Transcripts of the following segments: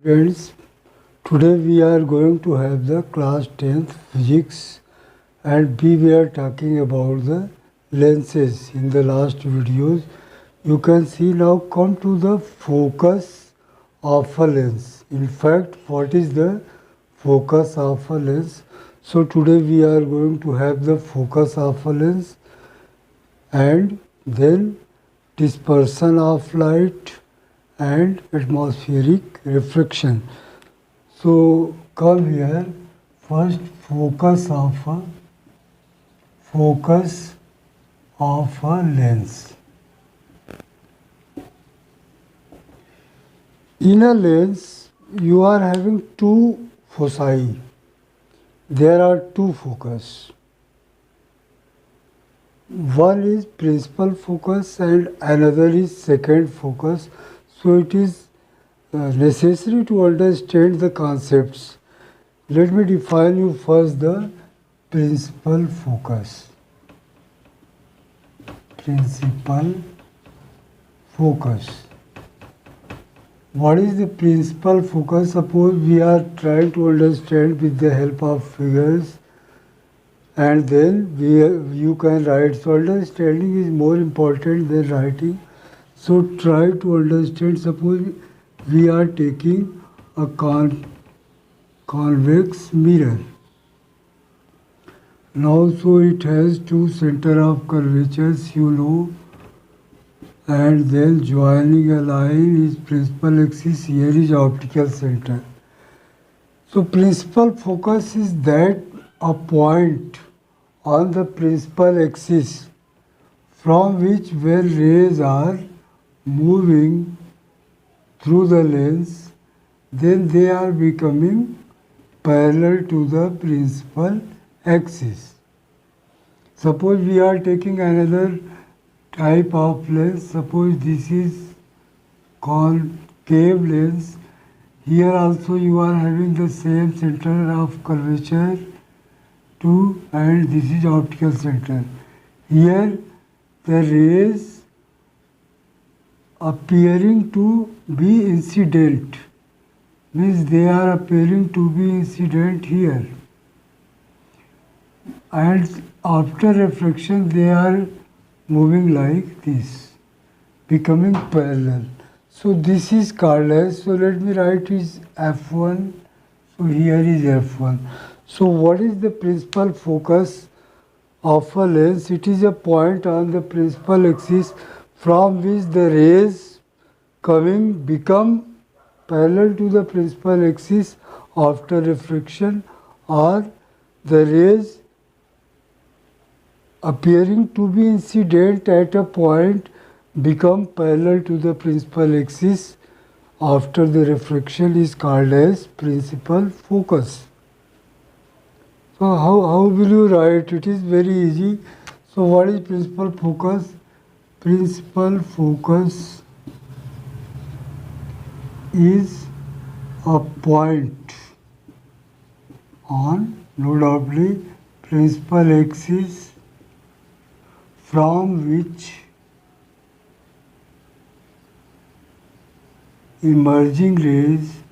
Friends, today we are going to have the class 10th physics and we were talking about the lenses in the last videos. You can see now come to the focus of a lens. In fact, what is the focus of a lens? So today we are going to have the focus of a lens and then dispersion of light and atmospheric refraction. So come here, first focus of a lens. In a lens, you are having two foci. There are two focus. One is principal focus and another is second focus. So it is necessary to understand the concepts. Let me define you first the principal focus. Principal focus. What is the principal focus? Suppose we are trying to understand with the help of figures and then you can write. So understanding is more important than writing. So try to understand. Suppose we are taking a convex mirror. Now so it has two center of curvatures, you know, and then joining a line is principal axis, here is optical center. So principal focus is that a point on the principal axis from which when rays are moving through the lens, then they are becoming parallel to the principal axis. Suppose we are taking another type of lens. Suppose this is concave lens. Here also you are having the same center of curvature too, and this is optical center. Here the rays appearing to be incident, means they are appearing to be incident here, and after refraction they are moving like this, becoming parallel. So this is called as, so let me write is F1, so here is F1. So what is the principal focus of a lens? It is a point on the principal axis from which the rays coming become parallel to the principal axis after refraction, or the rays appearing to be incident at a point become parallel to the principal axis after the refraction is called as principal focus. So how will you write? It is very easy. So what is principal focus? Principal focus is a point on, no doubtly, principal axis from which emerging rays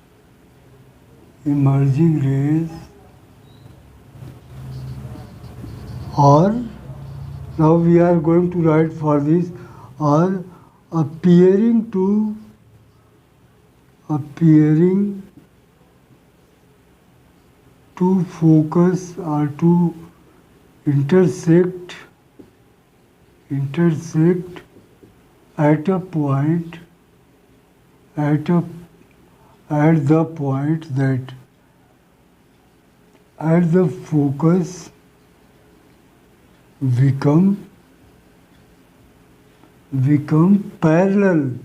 or, now we are going to write for this, are appearing to focus or to intersect at a point, at the point that at the focus become parallel.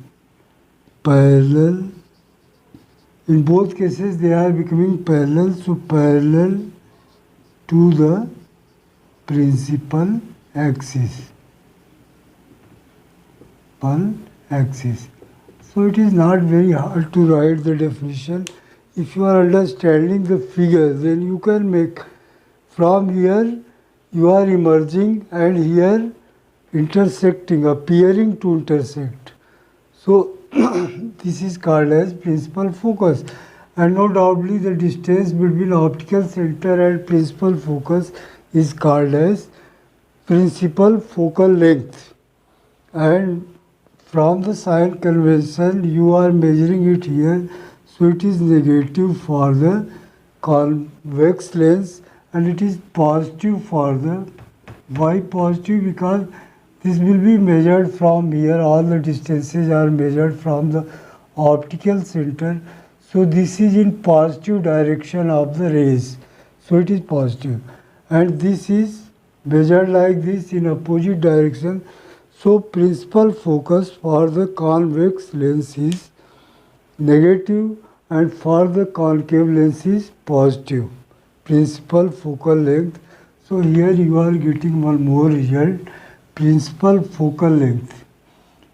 In both cases they are becoming parallel, so parallel to the principal axis. So it is not very hard to write the definition. If you are understanding the figure, then you can make, from here you are emerging and here intersecting, appearing to intersect. So this is called as principal focus. And no doubtly the distance between optical center and principal focus is called as principal focal length. And from the sign convention you are measuring it here, so it is negative for the convex lens and it is positive for the, why positive? Because this will be measured from here, all the distances are measured from the optical center, so this is in positive direction of the rays, so it is positive. And this is measured like this in opposite direction, so principal focus for the convex lens is negative and for the concave lens is positive. Principal focal length. So here you are getting one more result. Principal focal length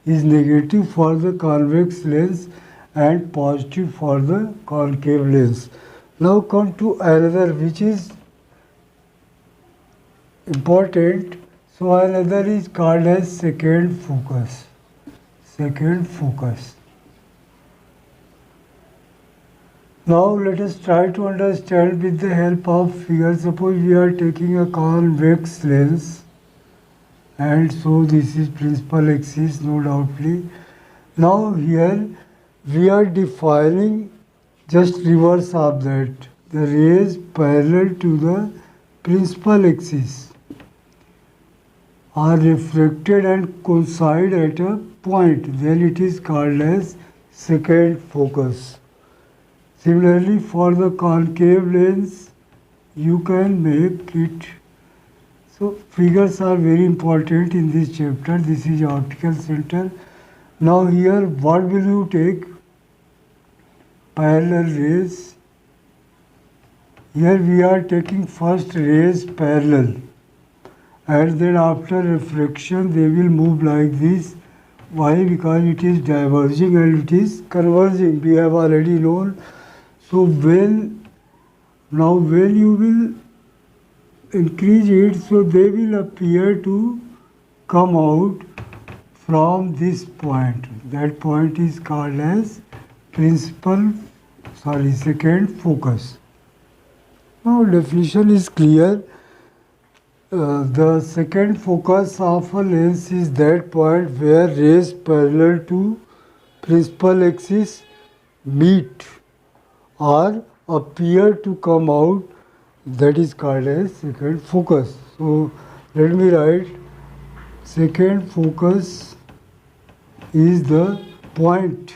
is negative for the convex lens and positive for the concave lens. Now come to another which is important. So another is called as second focus. Second focus. Now let us try to understand with the help of figure. Suppose we are taking a convex lens and so this is principal axis, no doubtly. Now here we are defining just reverse of that, the rays parallel to the principal axis are refracted and coincide at a point, then it is called as second focus. Similarly, for the concave lens, you can make it. So, figures are very important in this chapter. This is optical center. Now, here, what will you take? Parallel rays. Here, we are taking first rays parallel. And then, after refraction, they will move like this. Why? Because it is diverging and it is converging. We have already known. So when you will increase it, so they will appear to come out from this point. That point is called as second focus. Now definition is clear. The second focus of a lens is that point where rays parallel to principal axis meet or appear to come out, that is called as second focus. So let me write, second focus is the point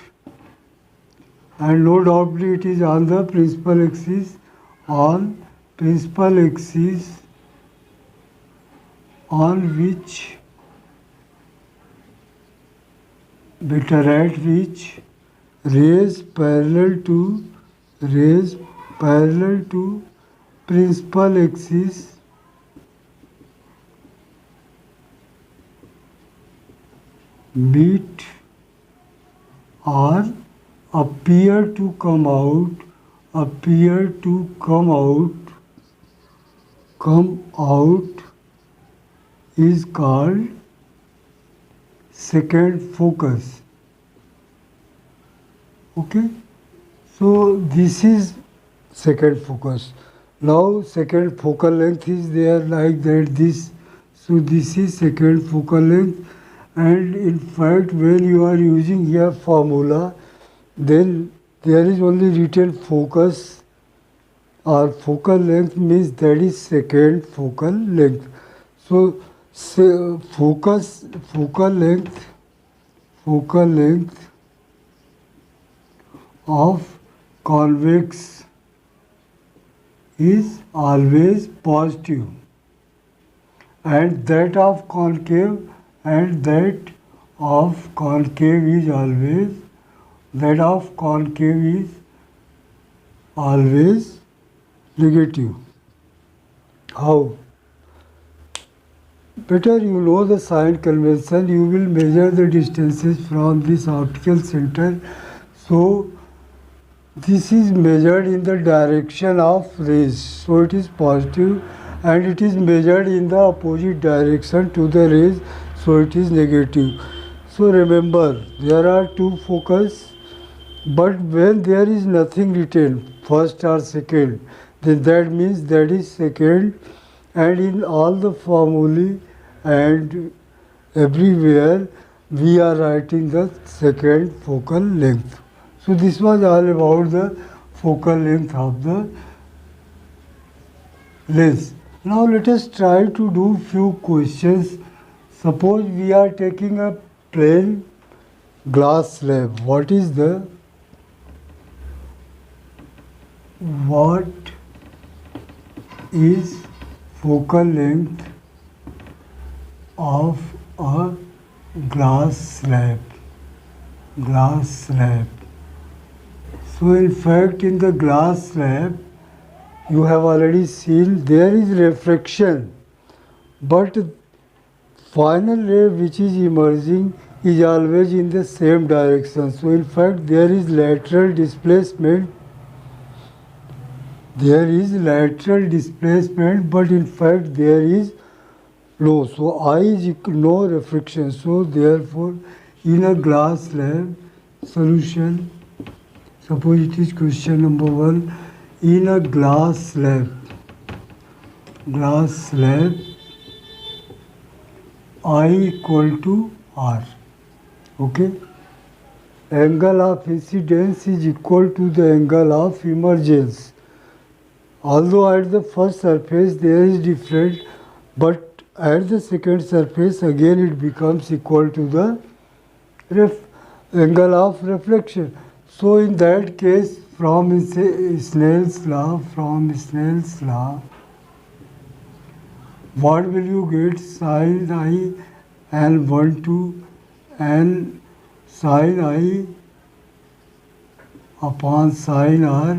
and no doubtly it is on the principal axis, on which rays parallel to principal axis meet or appear to come out is called second focus. Okay, so this is second focus. Now second focal length is there like that, this. So this is second focal length, and in fact when you are using here formula, then there is only written focus or focal length, means that is second focal length. So focal length of convex is always positive, and that of concave is always negative. How? Better you know the sign convention, you will measure the distances from this optical center. So this is measured in the direction of rays, so it is positive, and it is measured in the opposite direction to the rays, so it is negative. So remember, there are two focus, But when there is nothing written, first or second, then that means that is second, and in all the formulae and everywhere we are writing the second focal length. So this was all about the focal length of the lens. Now let us try to do few questions. Suppose we are taking a plain glass slab. What is focal length of a glass slab? So in fact in the glass slab you have already seen there is refraction, but final ray which is emerging is always in the same direction. So in fact there is lateral displacement. But in fact there is no. So I is no refraction. So therefore in a glass slab solution, suppose it is question number 1, in a glass slab I equal to R. Okay. Angle of incidence is equal to the angle of emergence. Although at the first surface there is different, but at the second surface again it becomes equal to the angle of reflection. So in that case, from Snell's law, what will you get? Sin I and 1 to n sin I upon sin R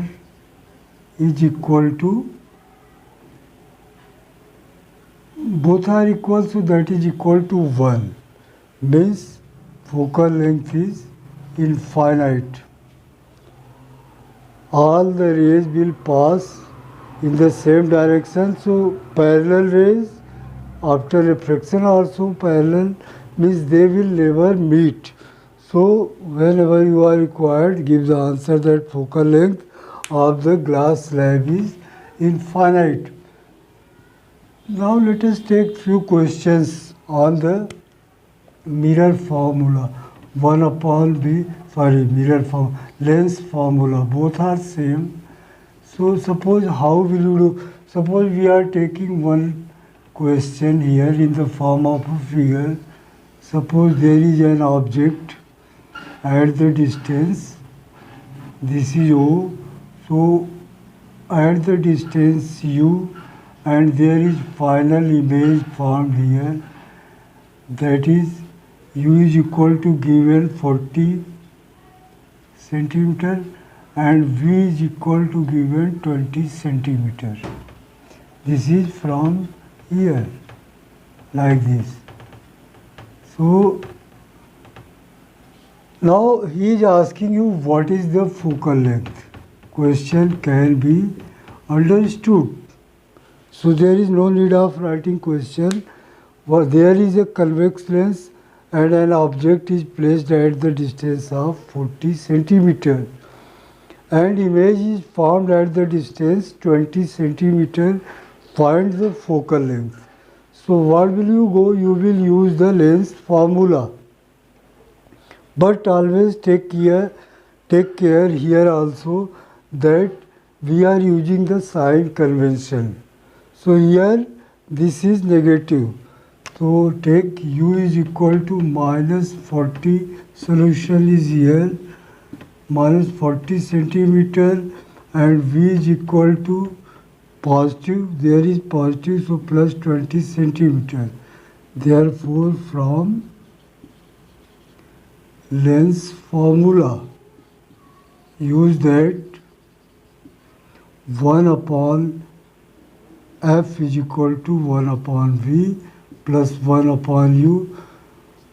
is equal to, both are equal, so that is equal to 1. Means focal length is infinite. All the rays will pass in the same direction, so parallel rays after refraction also parallel, means they will never meet. So whenever you are required, give the answer that focal length of the glass slab is infinite. Now let us take few questions on the mirror formula. Lens formula, both are same. So suppose how will you do? Suppose we are taking one question here in the form of a figure. Suppose there is an object at the distance, this is O, so at the distance U, and there is final image formed here, that is U is equal to given 40 centimeter and V is equal to given 20 centimeter. This is from here, like this. So now he is asking you what is the focal length. Question can be understood. So there is no need of writing question. There is a convex lens and an object is placed at the distance of 40 centimeter and image is formed at the distance 20 centimeter. Find the focal length. So what will you go? You will use the lens formula. But always take care here also that we are using the sign convention. So here this is negative. So take U is equal to minus 40, solution is here, minus 40 centimeter, and V is equal to positive, there is positive, so plus 20 centimeter. Therefore from lens formula, use that 1 upon F is equal to 1 upon V plus 1 upon U.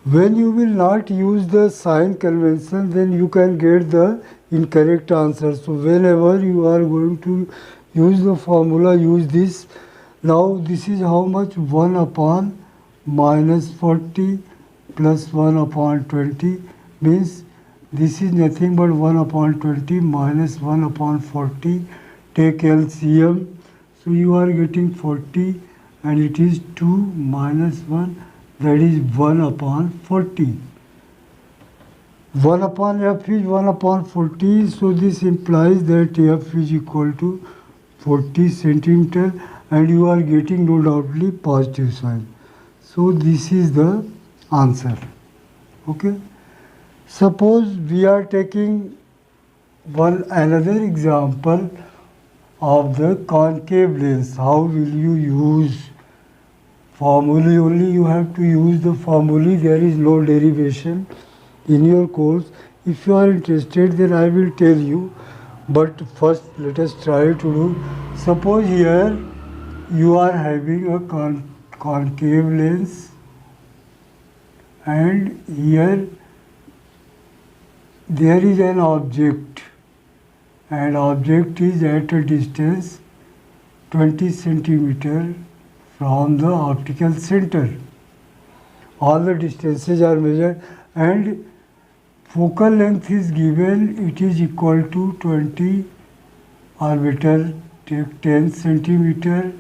When you will not use the sign convention, then you can get the incorrect answer. So whenever you are going to use the formula, use this. Now this is how much? 1 upon minus 40 plus 1 upon 20 means This is nothing but 1 upon 20 minus 1 upon 40. Take LCM. So you are getting 40 and it is 2 minus 1, that is 1 upon 40. 1 upon f is 1 upon 40, so this implies that f is equal to 40 centimeter and you are getting no doubtly positive sign. So this is the answer. Okay. Suppose we are taking another example of the concave lens. How will you use formulae? Only you have to use the formulae. There is no derivation in your course. If you are interested, then I will tell you. But first, let us try to do. Suppose here you are having a concave lens, and here there is an object, and object is at a distance 20 centimeter from the optical center. All the distances are measured and focal length is given, it is equal to 20 orbital, take 10 centimeter.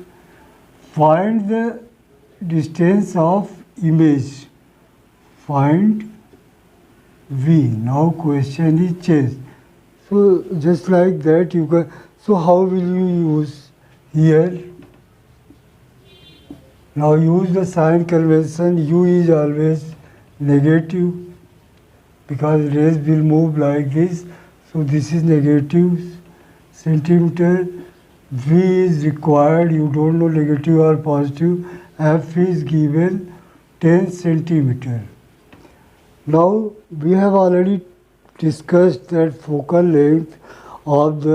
Find the distance of image, find V. Now question is changed. So just like that you can, so how will you use here? Now use the sign convention, U is always negative, because rays will move like this, so this is negative centimeter. V is required, you don't know negative or positive. F is given 10 centimeter. Now we have already discussed that focal length of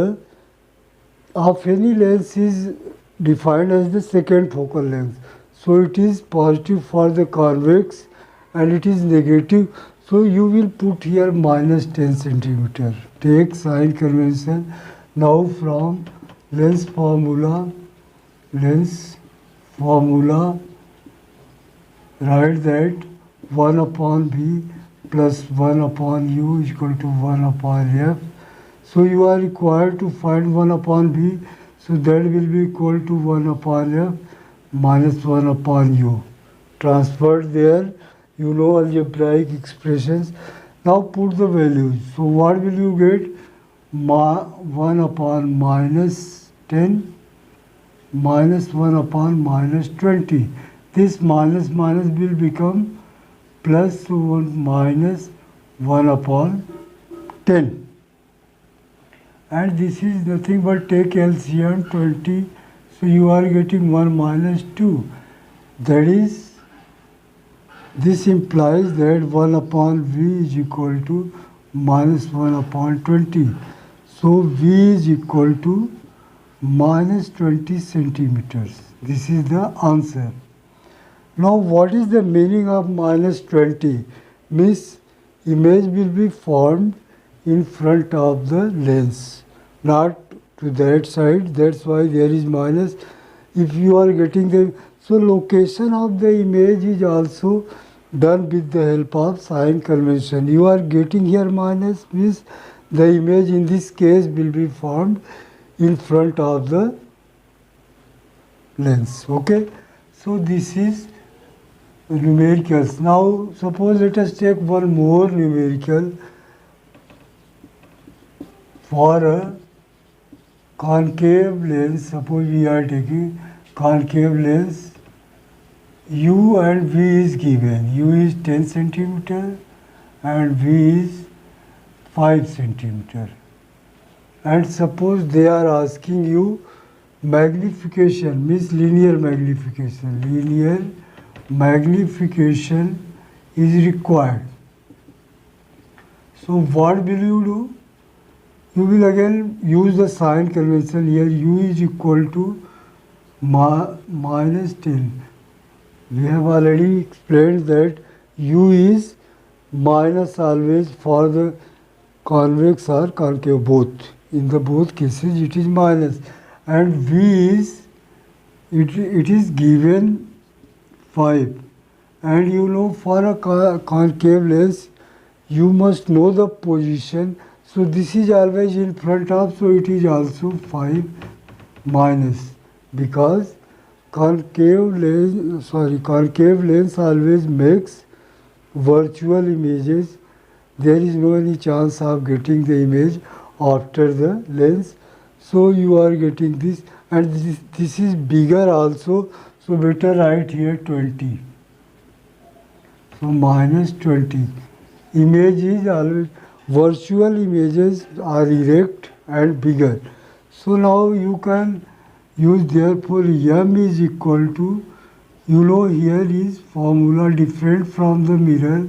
any lens is defined as the second focal length. So it is positive for the convex and it is negative. So you will put here minus 10 centimeter. Take sign convention. Now from lens formula, write that 1 upon B plus 1 upon U is equal to 1 upon F. So you are required to find 1 upon B. So that will be equal to 1 upon F minus 1 upon U. Transferred there. You know algebraic expressions. Now put the values. So what will you get? 1 upon minus 10 minus 1 upon minus 20. This minus will become plus 1 minus 1 upon 10. And this is nothing but take LCM 20. So you are getting 1 minus 2. That is, this implies that 1 upon V is equal to minus 1 upon 20. So V is equal to minus 20 centimeters. This is the answer. Now what is the meaning of minus 20? Means image will be formed in front of the lens, not to that side. That's why there is minus. If you are getting the, so location of the image is also done with the help of sign convention. You are getting here minus, means the image in this case will be formed in front of the lens. Okay. So this is numericals. Now suppose let us take one more numerical for a concave lens. Suppose we are taking concave lens. U and V is given. U is 10 centimeter and V is 5 centimeter. And suppose they are asking you magnification, means linear magnification. Linear magnification is required. So what will you do? You will again use the sign convention here. U is equal to minus 10. We have already explained that U is minus always for the convex or concave both. In the both cases it is minus. And V is, it is given 5. And you know for a concave lens you must know the position. So this is always in front of, so it is also 5 minus, because concave lens always makes virtual images. There is no any chance of getting the image after the lens. So you are getting this, and this is bigger also, so better write here 20. So minus 20. Image is always, virtual images are erect and bigger. So now you can use, therefore m is equal to, you know here is formula different from the mirror.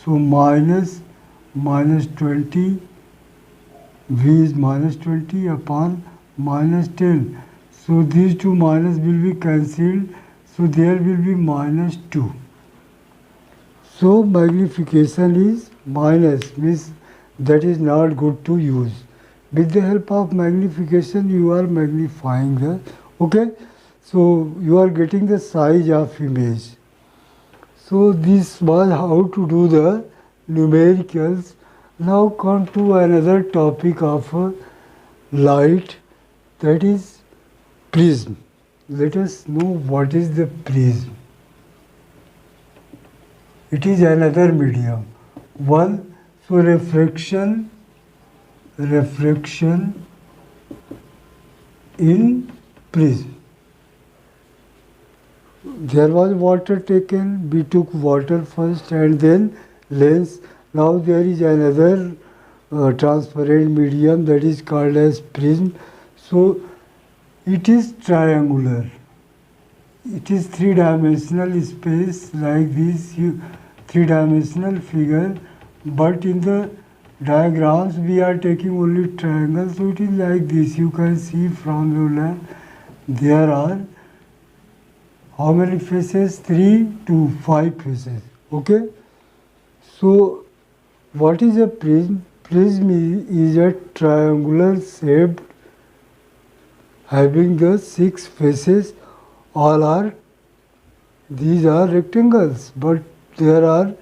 So minus 20, v is minus 20 upon minus 10. So these two minus will be cancelled. So there will be minus 2. So magnification is minus, means that is not good to use. With the help of magnification you are magnifying the, okay. So you are getting the size of image. So this was how to do the numericals. Now come to another topic of light, that is prism. Let us know what is the prism. It is another medium. One, so refraction in prism. There was water taken, we took water first and then lens. Now there is another transparent medium, that is called as prism. So it is triangular. It is three-dimensional space like this, three-dimensional figure, but in the diagrams we are taking only triangles, so it is like this. You can see from the left there are how many faces? 3 to 5 faces. Okay. So what is a prism? Prism is a triangular shape having the 6 faces. All are, these are rectangles, but there are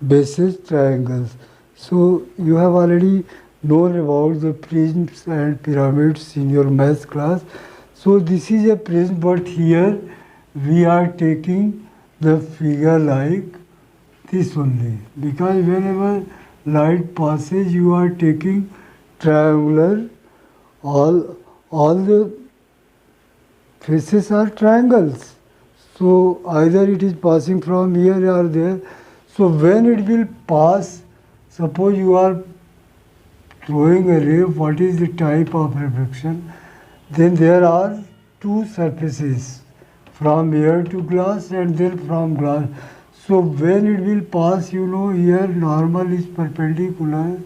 bases triangles. So you have already known about the prisms and pyramids in your math class. So this is a prism, but here we are taking the figure like this only, because whenever light passes you are taking triangular, all the faces are triangles. So either it is passing from here or there. So when it will pass, suppose you are throwing a ray, what is the type of refraction? Then there are two surfaces, from air to glass and then from glass. So when it will pass, you know here normal is perpendicular,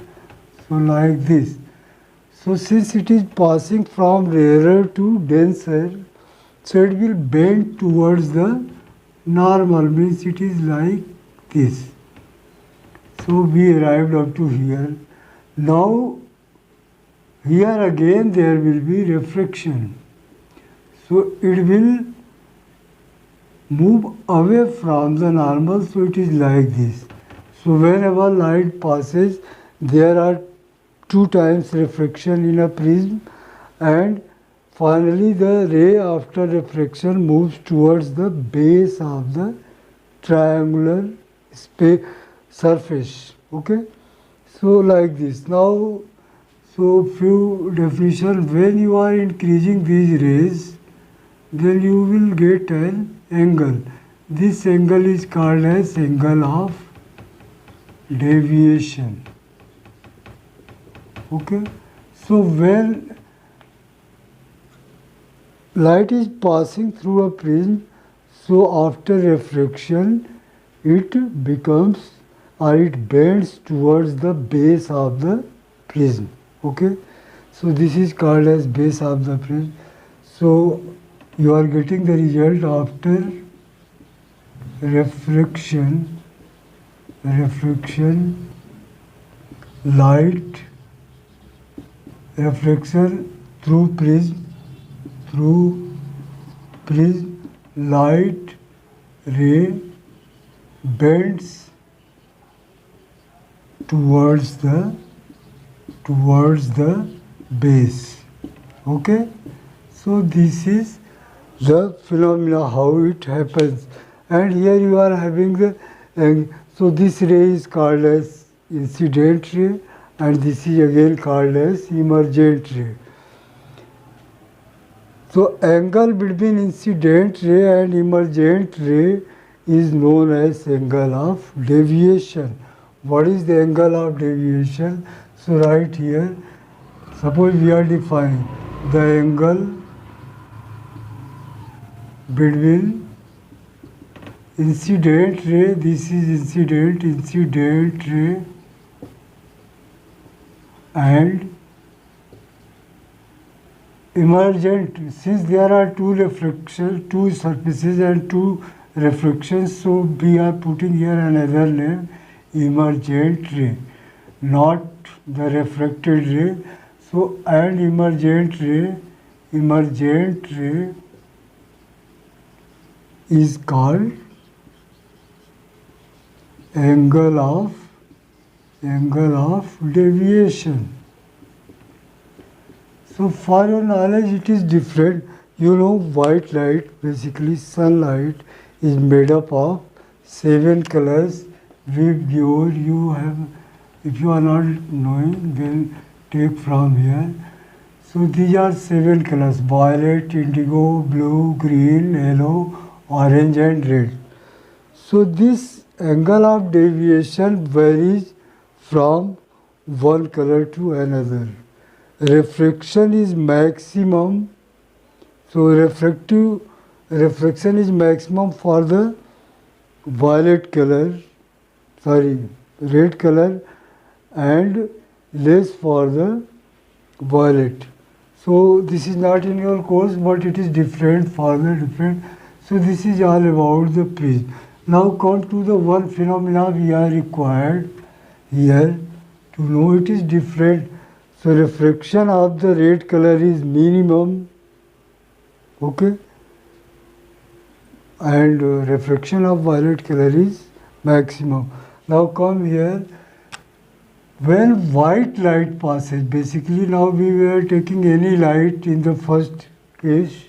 so like this. So since it is passing from rarer to denser, so it will bend towards the normal, means it is like this. So we arrived up to here. Now here again there will be refraction. So it will move away from the normal, so it is like this. So whenever light passes, there are 2 times refraction in a prism, and finally the ray after refraction moves towards the base of the triangular surface. Okay. So like this. Now, so few definitions. When you are increasing these rays, then you will get an angle. This angle is called as angle of deviation. Okay. So when light is passing through a prism, so after refraction it becomes, or it bends towards the base of the prism. Okay. So this is called as base of the prism. So you are getting the result after refraction, light, refraction through prism, light ray bends towards the base. Okay, so this is the phenomena how it happens, and here you are having the so this ray is called as incident ray, and this is again called as emergent ray. So angle between incident ray and emergent ray is known as angle of deviation. What is the angle of deviation? So right here, suppose we are defining the angle between incident ray, this is incident ray, and emergent, since there are two surfaces and two reflections, so we are putting here another name, emergent ray, not the refracted ray. So and emergent ray is called angle of deviation. So for your knowledge, it is different. You know, white light, basically sunlight, is made up of 7 colors. You have, if you are not knowing, then take from here. So these are 7 colors: violet, indigo, blue, green, yellow, orange and red. So this angle of deviation varies from one color to another. Refraction is maximum, so refraction is maximum for the red color, and less for the violet. So this is not in your course, but it is different for the different. So this is all about the prism. Now come to the one phenomena we are required here to know it is different. So refraction of the red color is minimum, okay, and refraction of violet color is maximum. Now come here, when white light passes, basically now we were taking any light in the first case,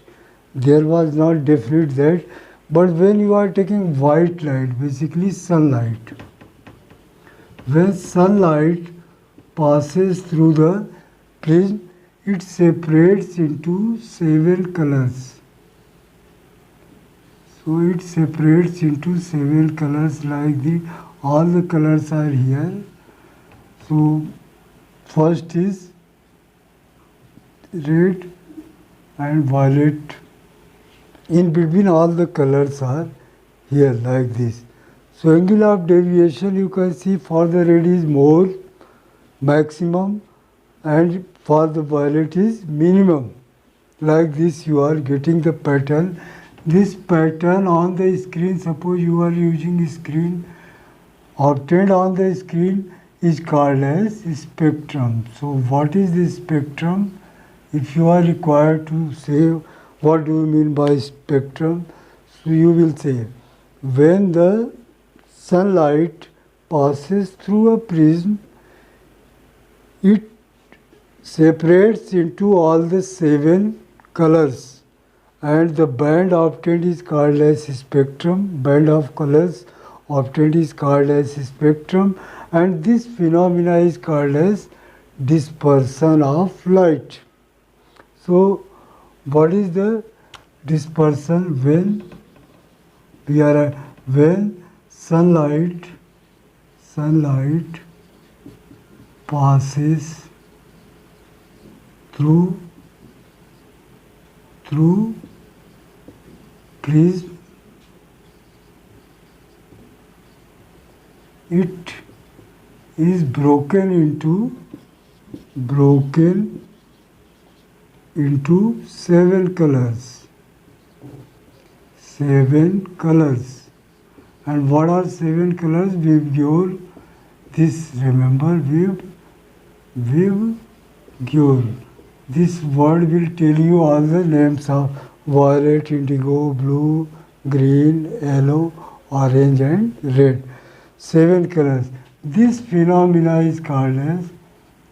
there was not definite that, but when you are taking white light, basically sunlight, when sunlight passes through the prism, it separates into 7 colors. So it separates into 7 colors like this. All the colors are here. So first is red and violet. In between all the colors are here like this. So angle of deviation you can see for the red is more, maximum, and for the violet is minimum. Like this you are getting the pattern. This pattern on the screen, suppose you are using a screen, obtained on the screen is called as spectrum. So what is the spectrum? If you are required to say what do you mean by spectrum, so you will say when the sunlight passes through a prism, it separates into all the 7 colors, and the band obtained is called as spectrum. Band of colors obtained is called as spectrum, and this phenomena is called as dispersion of light. So what is the dispersion? When sunlight passes through prism, it is broken into 7 colors. 7 colors. And what are 7 colors? Vibgyor. This, remember, Vibgyor. This word will tell you all the names of violet, indigo, blue, green, yellow, orange and red. 7 colors. This phenomena is called as,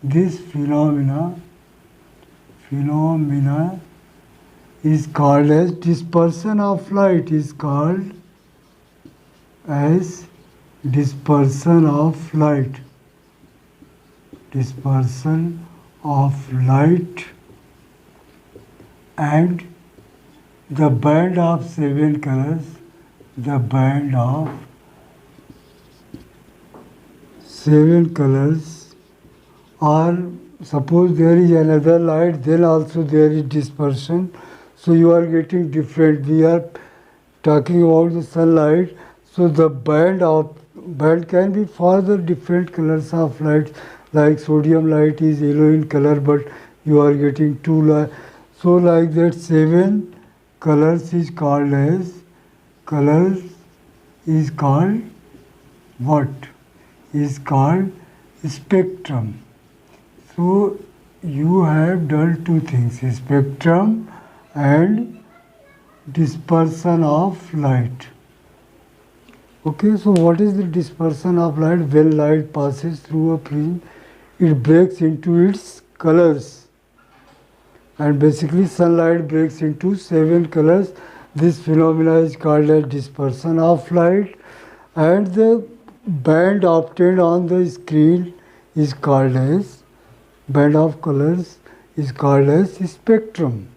this phenomena is called as dispersion of light, is called as dispersion of light. Dispersion of light, and the band of 7 colors, the band of 7 colors, or suppose there is another light, then also there is dispersion. So you are getting different. We are talking about the sunlight. So the band can be for the different colors of light. Like sodium light is yellow in color, but you are getting 2 light. So like that 7 colors is called as, colors is called what? Is called spectrum. So you have done 2 things, spectrum and dispersion of light. Okay, so what is the dispersion of light? When light passes through a prism, it breaks into its colors. And basically sunlight breaks into 7 colors. This phenomena is called as dispersion of light, and the band obtained on the screen is called as, band of colors is called as spectrum.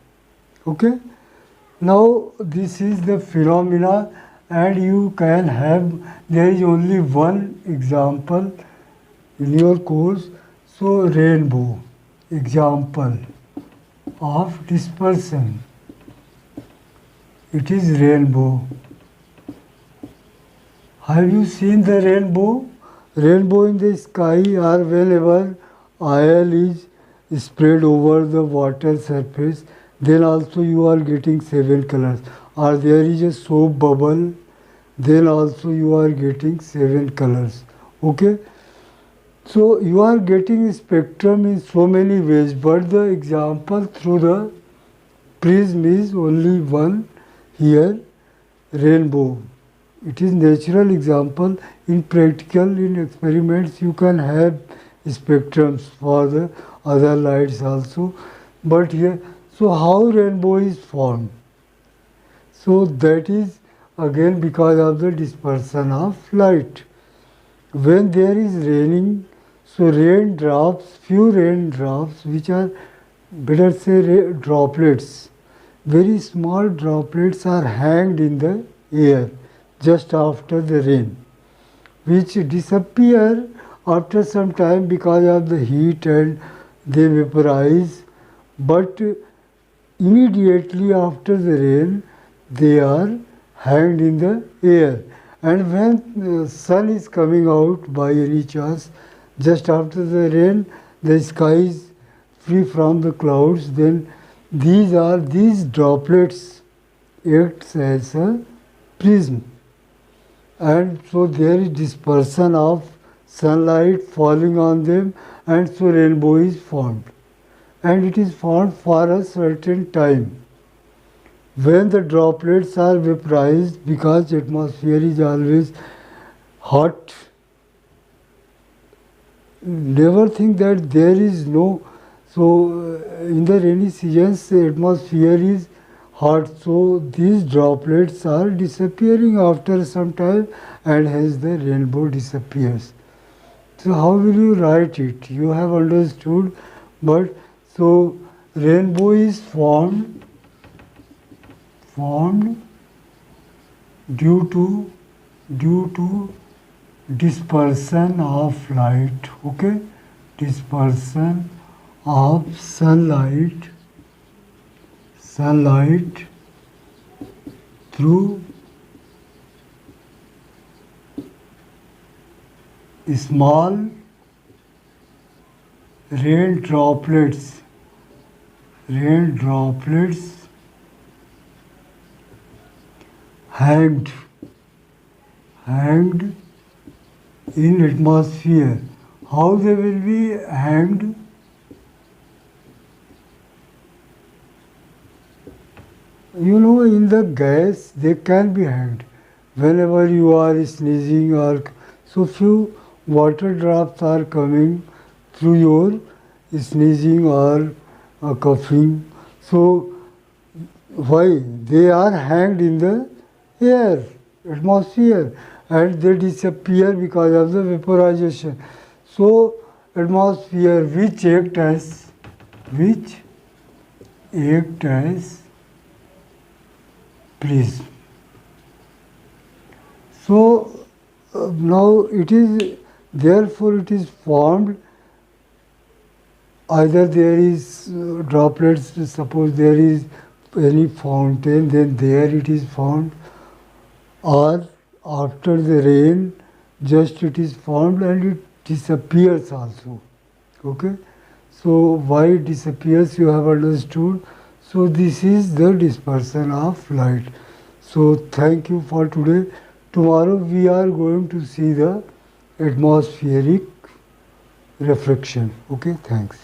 Okay? Now this is the phenomena, and you can have, there is only one example in your course. So rainbow, example of dispersion. It is rainbow. Have you seen the rainbow? Rainbow in the sky, or whenever oil is spread over the water surface, then also you are getting 7 colors. Or there is a soap bubble, then also you are getting 7 colors. Okay? So you are getting spectrum in so many ways, but the example through the prism is only one here, rainbow. It is natural example. In practical, in experiments, you can have spectrums for the other lights also. But here, so how rainbow is formed? So that is again because of the dispersion of light. When there is raining, so raindrops, few raindrops, which are, better say, droplets, very small droplets are hanged in the air just after the rain, which disappear after some time because of the heat and they vaporize, but immediately after the rain they are hanged in the air. And when the sun is coming out by any chance, just after the rain, the sky is free from the clouds, then these droplets acts as a prism. And so there is dispersion of sunlight falling on them, and so rainbow is formed. And it is formed for a certain time. When the droplets are vaporized, because atmosphere is always hot, never think that there is no, so in the rainy seasons the atmosphere is hot, so these droplets are disappearing after some time, and hence the rainbow disappears. So how will you write it? You have understood, but so rainbow is formed due to dispersion of light. Okay, dispersion of sunlight through small rain droplets hanged in atmosphere. How they will be hanged? You know, in the gas they can be hanged. Whenever you are sneezing or so, few water drops are coming through your sneezing or coughing. So why? They are hanged in the air, atmosphere, and they disappear because of the vaporization. So atmosphere which act as prism. So now it is, therefore it is formed, either there is droplets, suppose there is any fountain, then there it is formed, or after the rain just it is formed and it disappears also. Okay, so why it disappears you have understood. So this is the dispersion of light. So thank you for today. Tomorrow we are going to see the atmospheric reflection. Okay, thanks.